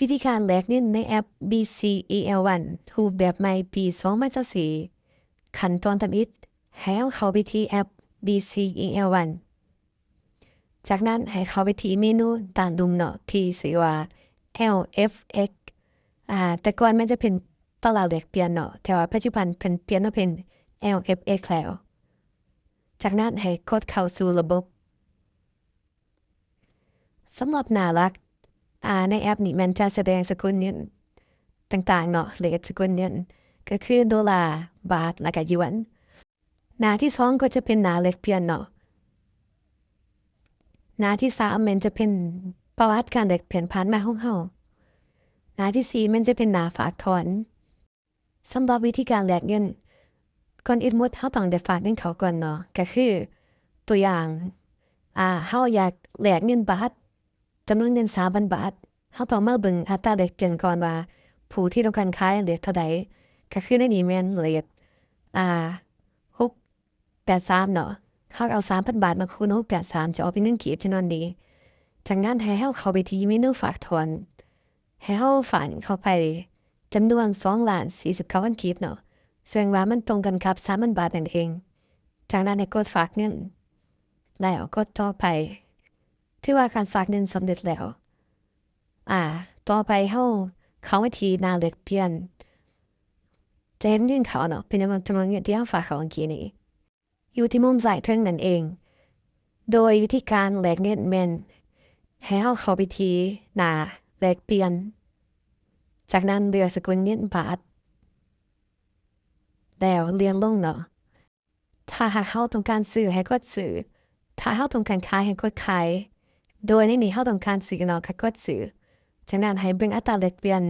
วิธีการแลกเงินในแอป BCEL1 รูปแบบใหม่ปี2024ขั้นตอนทำอิฐให้เข้าไปที่แอป BCEL1 จากนั้นให้เข้าไปที่เมนูด้านลุ่มเนาะที่ชื่อว่า LFX แต่ก่อนมันจะเป็นตลาดแลกเปลี่ยนเนาะแต่ว่าปัจจุบันเพิ่นเปลี่ยนมาเป็น LFX แล้วจากนั้นให้กดเข้าสู่ระบบสำหรับหน้าหลักในแอปนี้มันจะแสดงสกุลเงินต่างๆเนาะเลขสกุลเงินก็คือดอลลาร์บาทและก็หยวนหน้าที่2ก็จะเป็นหน้าแลกเปลี่ยนเนาะหน้าที่3มันจะเป็นประวัติการแลกเปลี่ยนผ่านมาของเฮาหน้าที่4มันจะเป็นหน้าฝากถอนสำหรับวิธีการแลกเงินก่อนอื่นหมดเฮาต้องได้ฝากเงินเขาก่อนเนาะก็คือตัวอย่างเฮาอยากแลกเงินบาทจำนวนเงิน 3,000 บาทเฮาต้องมาเบิ่งอัตราแลกเปลี่ยนก่อนว่าผู้ที่ต้องการขายเลทเท่าใดก็คือในนี้แม่นเลท683เนาะเฮาเอา 3,000 บาทมาคูณ683จะออกเป็นเงินกีบจำนวนนี้จากนั้นให้เฮาเข้าไปที่เมนูฝากถอนให้เฮาฝันเข้าไปจำนวน2,049,000กีบเนาะแสดงว่ามันตรงกันกับ 3,000 บาทนั่นเองจากนั้นให้กดฝากเงินแล้วกดต่อไปถือว่าการฝากเงินสำเร็จแล้วต่อไปเฮาเข้าไปที่หน้าแลกเปลี่ยนจะเห็นเงินเขาเนาะเป็นจำนวนเงินที่เฮาฝากเขาเมื่อกี้นี้อยู่ที่มุมซ้ายเทิงนั่นเองโดยวิธีการแลกเงินแม่นให้เฮาเข้าไปที่หน้าแลกเปลี่ยนจากนั้นเลือกสกุลเงินบาทแล้วเลื่อนลงเนาะถ้าหากเฮาต้องการซื้อให้กดซื้อถ้าเฮาต้องการขายให้กดขายโดยในนี้เฮาต้องการซื้อเนาะก็กดซื้อจากนั้นให้เบิ่งอัตราแลกเปลี่ยน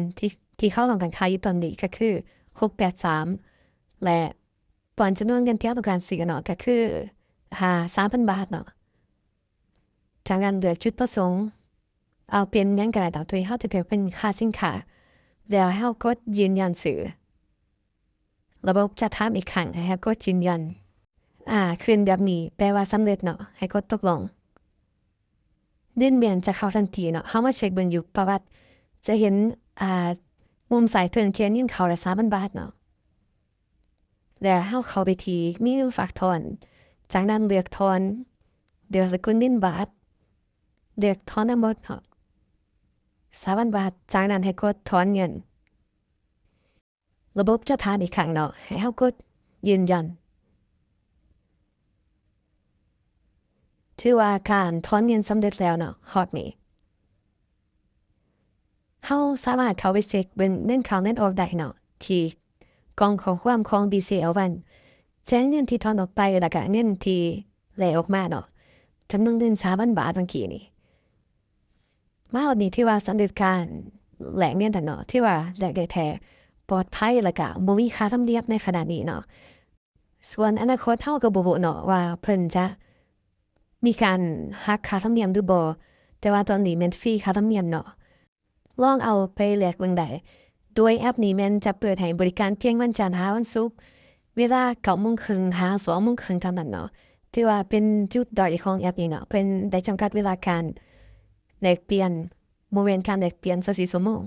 ที่เขาต้องการขายอยู่ตอนนี้ก็คือ683และปอนจำนวนเงินที่เราต้องการซื้อเนาะก็คือ3,000 บาทเนาะจากนั้นเลือกจุดประสงค์เอาเป็นหยังก็ได้ตามที่เฮาจะเลือกเป็นค่าสินค้าแล้วให้เฮากดยืนยันซื้อระบบจะถามอีกครั้งให้เฮากดยืนยันขึ้นแบบนี้แปลว่าสำเร็จเนาะให้กดตกลงเงินเดือนจะเข้าทันทีเนาะเฮามาเช็คเบิ่งอยู่ประวัติจะเห็นมุมซ้ายเทิงเขียนเงินเข้าแล้ว 3,000 บาทเนาะแล้วเฮาเข้าไปที่เมนูฝากถอนจากนั้นเลือกถอนเลือกสกุลเงินบาทเลือกถอนทั้งหมดเนาะ 3,000 บาทจากนั้นให้กดถอนเงินระบบจะถามอีกครั้งเนาะให้เฮากดยืนยันถือว่าการถอนเงินสำเร็จแล้วเนาะฮอดนี้เฮาสามารถเข้าไปเช็คเบิ่งเงินเข้าเงินออกได้เนาะที่กล่องข้อความของ BCL1 แจ้งเงินที่ถอนออกไปแล้วก็เงินที่ไหลออกมาเนาะจำนวนเงิน 3,000 บาทเมื่อกี้นี้มาฮอดนี้ที่ว่าสำเร็จการแลกเงินแล้วเนาะที่ว่าแลกได้แท้ปลอดภัยแล้วก็บ่มีค่าธรรมเนียมในขณะนี้เนาะส่วนอนาคตเฮาก็บ่รู้เนาะว่าเพิ่นจะมีการหักค่าธรรมเนียมหรือบ่แต่ว่าตอนนี้แม่นฟรีค่าธรรมเนียมเนาะลองเอาไปแลกเบิ่งได้โดยแอปนี้แม่นจะเปิดให้บริการเพียงวันจันทร์หาวันศุกร์เวลา 9:30 นหา 2:30 นเท่านั้นเนาะถือว่าเป็นจุดด้อยของแอปนี้เนาะเพิ่นได้จำกัดเวลาการแลกเปลี่ยนบ่แม่นการแลกเปลี่ยน24 ชั่วโมง